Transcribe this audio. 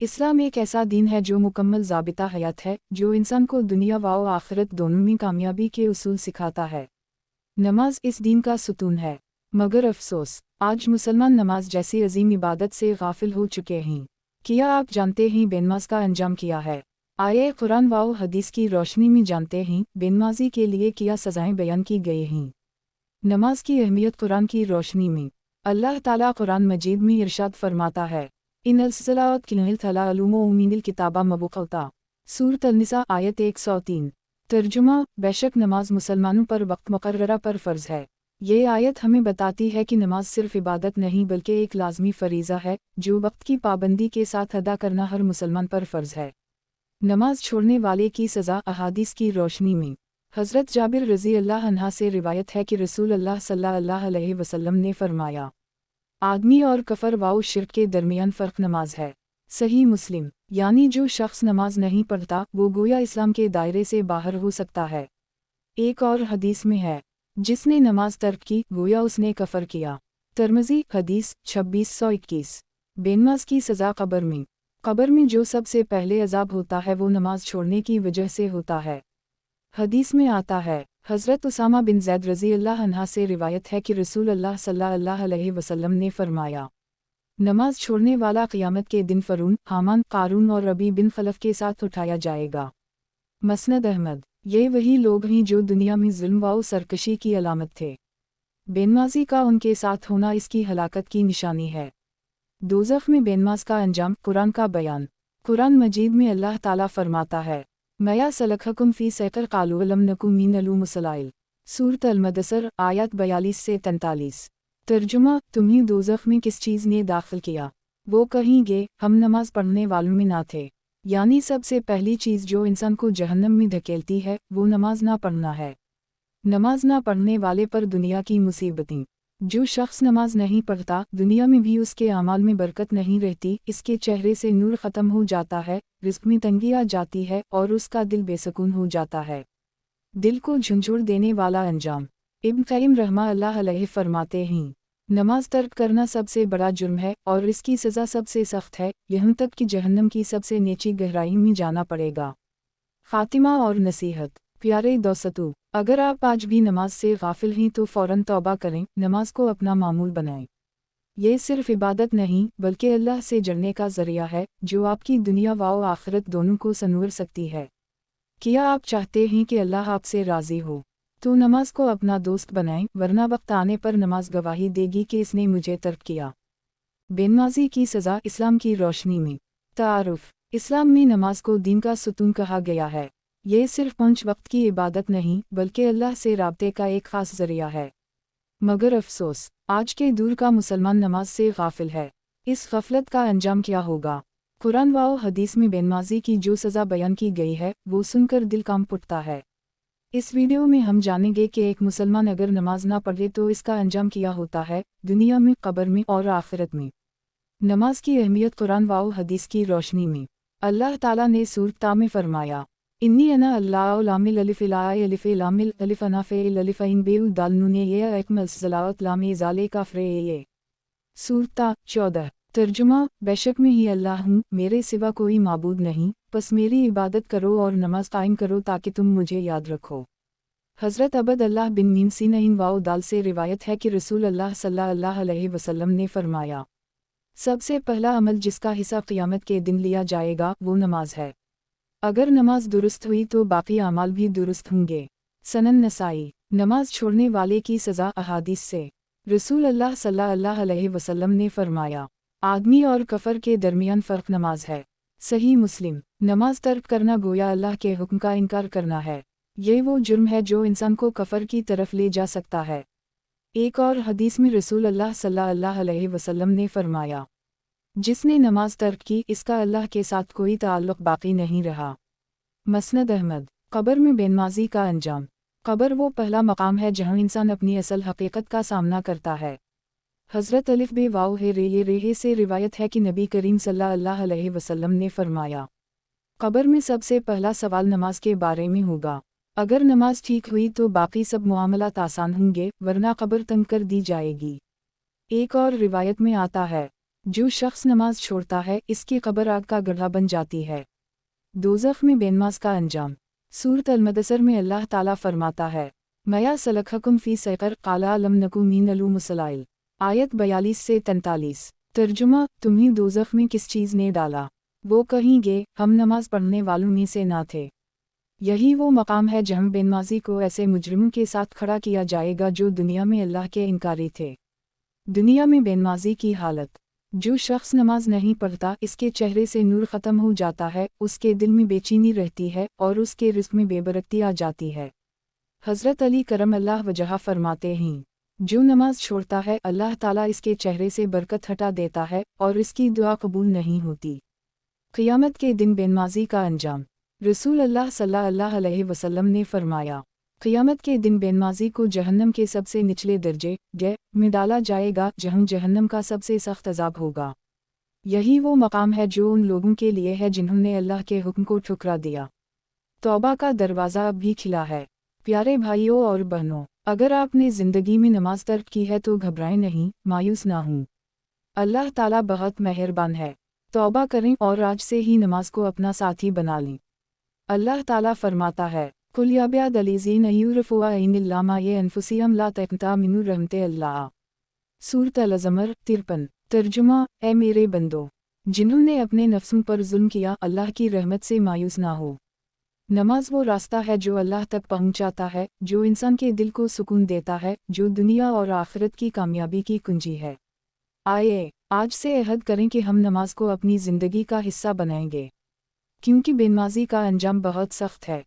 इस्लाम एक ऐसा दीन है जो मुकम्मल ज़ाबिता हयात है, जो इंसान को दुनिया व आखिरत दोनों में कामयाबी के उसूल सिखाता है। नमाज इस दीन का सुतून है, मगर अफसोस आज मुसलमान नमाज जैसी अजीम इबादत से गाफिल हो चुके हैं। क्या आप जानते हैं बेनमाज का अंजाम क्या है? आए कुरान व हदीस की रोशनी में जानते हैं बेनमाजी के लिए क्या सज़ाएं बयान की गई हैं। नमाज की अहमियत कुरान की रोशनी में। अल्लाह ताला कुरान मजीद में इरशाद फरमाता है, इन सलावत किन्हिल थला अलूमो उमीनिल किताबा मबुकता। सूरत अन-निसा आयत 103। तर्जुमा, बेशक नमाज मुसलमानों पर वक्त मुकर्ररा पर फ़र्ज़ है। ये आयत हमें बताती है कि नमाज सिर्फ इबादत नहीं बल्कि एक लाजमी फ़रीज़ा है, जो वक्त की पाबंदी के साथ अदा करना हर मुसलमान पर फ़र्ज़ है। नमाज छोड़ने वाले की सज़ा अहादीस की रोशनी में। हज़रत जाबिर रज़ी अल्लाह अन्हा से रिवायत है कि रसूल अल्लाह सल्लल्लाहु अलैहि वसल्लम ने फरमाया, आदमी और कफर व शिर्क के दरमियान फ़र्क नमाज है। सही मुस्लिम। यानी जो शख्स नमाज नहीं पढ़ता वो गोया इस्लाम के दायरे से बाहर हो सकता है। एक और हदीस में है, जिसने नमाज तर्क की गोया उसने कफर किया। तिर्मिज़ी हदीस 2621। बेनमाज की सज़ा कब्र में। कब्र में जो सबसे पहले अज़ाब होता है वो नमाज छोड़ने की वजह से होता है। हदीस में आता है, हज़रत उसामा बिन ज़ैद रज़ी अल्लाह अन्हा से रिवायत है कि रसूल अल्लाह सल्लल्लाहु अलैहि वसल्लम ने फरमाया, नमाज छोड़ने वाला क़यामत के दिन फ़रून, हामान, क़ारून और रबी बिन खलफ के साथ उठाया जाएगा। मसनद अहमद। ये वही लोग हैं जो दुनिया में ज़ुल्म व सरकशी की अलामत थे। बेनमाजी का उनके साथ होना इसकी हलाकत की निशानी है। दोज़ख में बेनमाज का अंजाम। कुरान का बयान। कुरान मजीद में अल्लाह ताला फरमाता है, मया सलखकुम फ़ी सक़र क़ालू लम नकु मिनल मुसलाइल। सूरत अल-मुदस्सिर आयत 42 से 43। तर्जुमा, तुम्हें दोज़ख में किस चीज़ ने दाखिल किया? वो कहेंगे, हम नमाज पढ़ने वालों में ना थे। यानी सबसे पहली चीज़ जो इंसान को जहन्नम में धकेलती है वो नमाज ना पढ़ना है। नमाज ना पढ़ने वाले पर दुनिया की मुसीबतें। जो शख्स नमाज नहीं पढ़ता दुनिया में भी उसके अमाल में बरकत नहीं रहती, इसके चेहरे से नूर ख़त्म हो जाता है, रिज़्क़ में तंगी आ जाती है और उसका दिल बेसुकून हो जाता है। दिल को झंझोड़ देने वाला अंजाम। इब्न क़य्यिम रहमतुल्लाह अलैहि फरमाते हैं, नमाज तर्क करना सबसे बड़ा जुर्म है और इसकी सज़ा सबसे सख्त है, यहाँ तक कि जहन्नम की सबसे नीची गहराई में जाना पड़ेगा। ख़ातिमा और नसीहत। प्यारे दोस्तों, अगर आप आज भी नमाज से गाफिल हैं तो फ़ौरन तौबा करें, नमाज को अपना मामूल बनाएं। ये सिर्फ इबादत नहीं बल्कि अल्लाह से जुड़ने का ज़रिया है, जो आपकी दुनिया व आखिरत दोनों को संवर सकती है। क्या आप चाहते हैं कि अल्लाह आपसे राज़ी हो? तो नमाज को अपना दोस्त बनाएं, वरना वक्त आने पर नमाज गवाही देगी कि इसने मुझे तर्क किया। बेनमाजी की सज़ा इस्लाम की रोशनी में। तारुफ। इस्लाम में नमाज को दीन का सुतून कहा गया है। ये सिर्फ 5 वक्त की इबादत नहीं बल्कि अल्लाह से राब्ते का एक ख़ास ज़रिया है। मगर अफसोस, आज के दौर का मुसलमान नमाज से गाफिल है। इस गफलत का अंजाम क्या होगा? कुरान व हदीस में बेनमाजी की जो सज़ा बयान की गई है वो सुनकर दिल कांप उठता है। इस वीडियो में हम जानेंगे कि एक मुसलमान अगर नमाज ना पढ़े तो इसका अंजाम क्या होता है, दुनिया में, कब्र में और आखिरत में। नमाज की अहमियत कुरान व हदीस की रोशनी में। अल्लाह ताला ने सूरत ता में फरमाया, इन्नी अना अल्लाह लामिल अलिफ लाय अलिफ लामिल अलिफ अना फ़ेल अलिफ इन बेउ दाल नूने ये अकमल ज़लावत लामे ज़ाले का फ़्रे ये। सूरत ता 14। तर्जुमा, बेशक मैं ही अल्लाह हूँ, मेरे सिवा कोई माबूद नहीं, बस मेरी इबादत करो और नमाज कायम करो ताकि तुम मुझे याद रखो। हज़रत अबद अल्लाह बिन मीम सीन वाओ दाल से रिवायत है कि रसूल अल्लाह सल्लल्लाहु अलैहि वसल्लम ने फरमाया, सबसे पहला अमल जिसका हिसाब क़यामत के दिन लिया जाएगा वो नमाज है। अगर नमाज दुरुस्त हुई तो बाकी अमाल भी दुरुस्त होंगे। सनन नसाई। नमाज छोड़ने वाले की सज़ा अहादीस से। रसूल अल्लाह सल्लल्लाहु अलैहि वसल्लम ने फरमाया, आदमी और कफर के दरमियान फ़र्क नमाज है। सही मुस्लिम। नमाज तर्क करना गोया अल्लाह के हुक्म का इनकार करना है। ये वो जुर्म है जो इंसान को कफर की तरफ ले जा सकता है। एक और हदीस में रसूल अल्लाह सल्लल्लाहु अलैहि वसल्लम ने फरमाया, जिसने नमाज तर्क की इसका अल्लाह के साथ कोई ताल्लुक़ बाकी नहीं रहा। मसनद अहमद। कब्र में बेनमाजी का अंजाम। कब्र वो पहला मकाम है जहाँ इंसान अपनी असल हकीकत का सामना करता है। हज़रत अलिफ बे वाओ हे रे से रिवायत है कि नबी करीम सल्लल्लाहु अलैहि वसल्लम ने फरमाया, कब्र में सबसे पहला सवाल नमाज के बारे में होगा। अगर नमाज ठीक हुई तो बाकी सब मुआमलात आसान होंगे, वरना कब्र तंग कर दी जाएगी। एक और रिवायत में आता है, जो शख्स नमाज छोड़ता है इसकी कब्र आग का गड्ढा बन जाती है। दोज़ख में बेनमाज का अंजाम। सूरत अल-मुदस्सिर में अल्लाह ताला फरमाता है, मया सलखकुम फी सक़र क़ाला लम नकु मिनल मुसल्लाइन। आयत 42 से 43। तर्जुमा, तुम्हें दोज़ख में किस चीज़ ने डाला? वो कहेंगे, हम नमाज पढ़ने वालों में से ना थे। यही वो मकाम है जहाँ बेनमाजी को ऐसे मुजरिमों के साथ खड़ा किया जाएगा जो दुनिया में अल्लाह के इनकारी थे। दुनिया में बेनमाजी की हालत। जो शख्स नमाज नहीं पढ़ता इसके चेहरे से नूर ख़त्म हो जाता है, उसके दिल में बेचैनी रहती है और उसके रिज़्क़ में बेबरकती आ जाती है। हज़रत अली करम अल्लाह वजह फरमाते हैं, जो नमाज छोड़ता है अल्लाह ताला इसके चेहरे से बरकत हटा देता है और इसकी दुआ कबूल नहीं होती। क़ियामत के दिन बेनमाजी का अंजाम। रसूल अल्लाह सल्लल्लाहु अलैहि वसल्लम ने फरमाया, क़ियामत के दिन बेनमाजी को जहन्नम के सबसे निचले दर्जे में डाला जाएगा जहाँ जहन्नम का सबसे सख्त अज़ाब होगा। यही वो मकाम है जो उन लोगों के लिए है जिन्होंने अल्लाह के हुक्म को ठुकरा दिया। तौबा का दरवाज़ा अब भी खिला है। प्यारे भाइयों और बहनों, अगर आपने ज़िंदगी में नमाज तर्क की है तो घबराएं नहीं, मायूस ना हों। अल्लाह ताला बहुत मेहरबान है। तौबा करें और आज से ही नमाज को अपना साथी बना लें। अल्लाह ताला फरमाता है, कुल या बियादलीज़ीन युरफ़ुआ इनिल्लामा ये अनफुसियम ला तक़नता मिनु रहमते अल्लाह। सूरत अल-ज़मर 53। तर्जुमा, ए मेरे बंदो, जिन्होंने अपने नफ्सों पर जुल्म किया अल्लाह की रहमत से मायूस ना हो। नमाज वो रास्ता है जो अल्लाह तक पहुंचाता है, जो इंसान के दिल को सुकून देता है, जो दुनिया और आखिरत की कामयाबी की कुंजी है। आइए, आज से अहद करें कि हम नमाज को अपनी ज़िंदगी का हिस्सा बनाएंगे, क्योंकि बेनमाजी का अंजाम बहुत सख्त है।